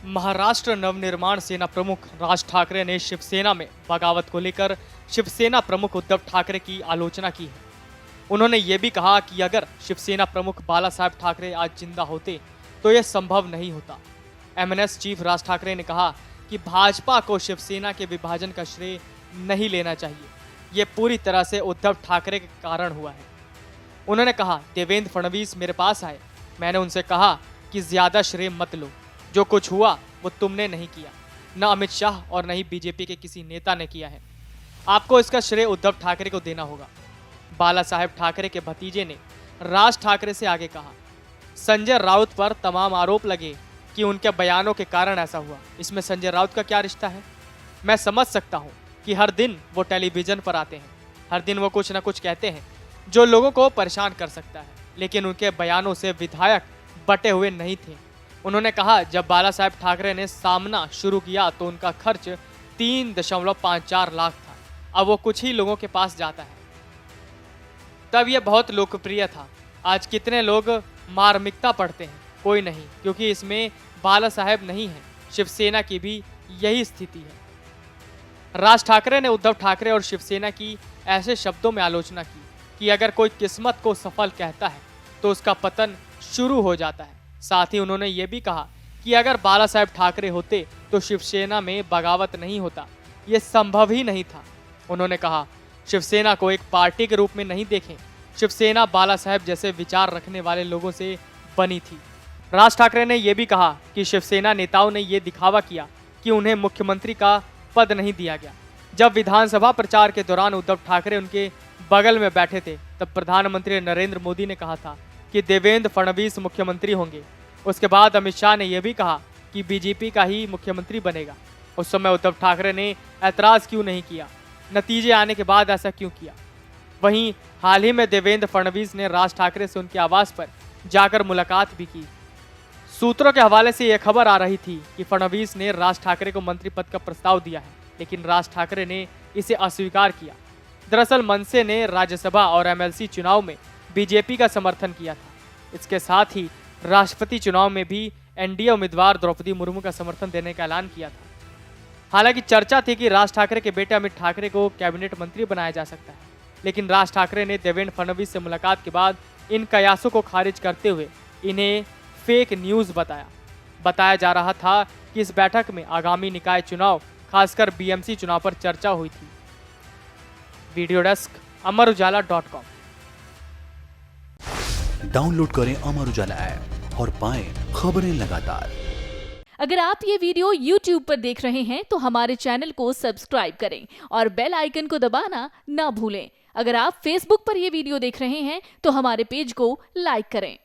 महाराष्ट्र नवनिर्माण सेना प्रमुख राज ठाकरे ने शिवसेना में बगावत को लेकर शिवसेना प्रमुख उद्धव ठाकरे की आलोचना की है। उन्होंने ये भी कहा कि अगर शिवसेना प्रमुख बाला साहेब ठाकरे आज जिंदा होते तो यह संभव नहीं होता। एमएनएस चीफ राज ठाकरे ने कहा कि भाजपा को शिवसेना के विभाजन का श्रेय नहीं लेना चाहिए, ये पूरी तरह से उद्धव ठाकरे के कारण हुआ है। उन्होंने कहा, देवेंद्र फडणवीस मेरे पास आए, मैंने उनसे कहा कि ज्यादा श्रेय मत लो, जो कुछ हुआ वो तुमने नहीं किया, न अमित शाह और न ही बीजेपी के किसी नेता ने किया है। आपको इसका श्रेय उद्धव ठाकरे को देना होगा। बाला साहेब ठाकरे के भतीजे ने राज ठाकरे से आगे कहा, संजय राउत पर तमाम आरोप लगे कि उनके बयानों के कारण ऐसा हुआ। इसमें संजय राउत का क्या रिश्ता है? मैं समझ सकता हूँ कि हर दिन वो टेलीविजन पर आते हैं, हर दिन वो कुछ ना कुछ कहते हैं जो लोगों को परेशान कर सकता है, लेकिन उनके बयानों से विधायक बटे हुए नहीं थे। उन्होंने कहा, जब बाला साहेब ठाकरे ने सामना शुरू किया तो उनका खर्च 3.54 लाख था, अब वो कुछ ही लोगों के पास जाता है। तब यह बहुत लोकप्रिय था। आज कितने लोग मार्मिकता पढ़ते हैं? कोई नहीं, क्योंकि इसमें बाला साहेब नहीं है। शिवसेना की भी यही स्थिति है। राज ठाकरे ने उद्धव ठाकरे और शिवसेना की ऐसे शब्दों में आलोचना की कि अगर कोई किस्मत को सफल कहता है तो उसका पतन शुरू हो जाता है। साथ ही उन्होंने ये भी कहा कि अगर बाला साहेब ठाकरे होते तो शिवसेना में बगावत नहीं होता, ये संभव ही नहीं था। उन्होंने कहा, शिवसेना को एक पार्टी के रूप में नहीं देखें, शिवसेना बाला साहेब जैसे विचार रखने वाले लोगों से बनी थी। राज ठाकरे ने यह भी कहा कि शिवसेना नेताओं ने यह दिखावा किया कि उन्हें मुख्यमंत्री का पद नहीं दिया गया। जब विधानसभा प्रचार के दौरान उद्धव ठाकरे उनके बगल में बैठे थे, तब प्रधानमंत्री नरेंद्र मोदी ने कहा था कि देवेंद्र फडणवीस मुख्यमंत्री होंगे। उसके बाद अमित शाह ने यह भी कहा कि बीजेपी का ही मुख्यमंत्री बनेगा। उस समय उद्धव ठाकरे ने ऐतराज क्यों नहीं किया? नतीजे आने के बाद ऐसा क्यों किया? वहीं हाल ही में देवेंद्र फडणवीस ने राज ठाकरे से उनके आवास पर जाकर मुलाकात भी की। सूत्रों के हवाले से यह खबर आ रही थी कि फडणवीस ने राज ठाकरे को मंत्री पद का प्रस्ताव दिया है, लेकिन राज ठाकरे ने इसे अस्वीकार किया। दरअसल मनसे ने राज्यसभा और एमएलसी चुनाव में बीजेपी का समर्थन किया था। इसके साथ ही राष्ट्रपति चुनाव में भी एनडीए उम्मीदवार द्रौपदी मुर्मू का समर्थन देने का ऐलान किया था। हालांकि चर्चा थी कि राज ठाकरे के बेटे अमित ठाकरे को कैबिनेट मंत्री बनाया जा सकता है, लेकिन राज ठाकरे ने देवेंद्र फडणवीस से मुलाकात के बाद इन कयासों को खारिज करते हुए इन्हें फेक न्यूज़ बताया जा रहा था कि इस बैठक में आगामी निकाय चुनाव, खासकर बीएमसी चुनाव पर चर्चा हुई थी। Video desk amarujala.com। डाउनलोड करें अमर उजाला ऐप और पाएं खबरें लगातार। अगर आप ये वीडियो YouTube पर देख रहे हैं तो हमारे चैनल को सब्सक्राइब करें और बेल आइकन को दबाना ना भूलें। अगर आप Facebook पर ये वीडियो देख रहे हैं तो हमारे पेज को लाइक करें।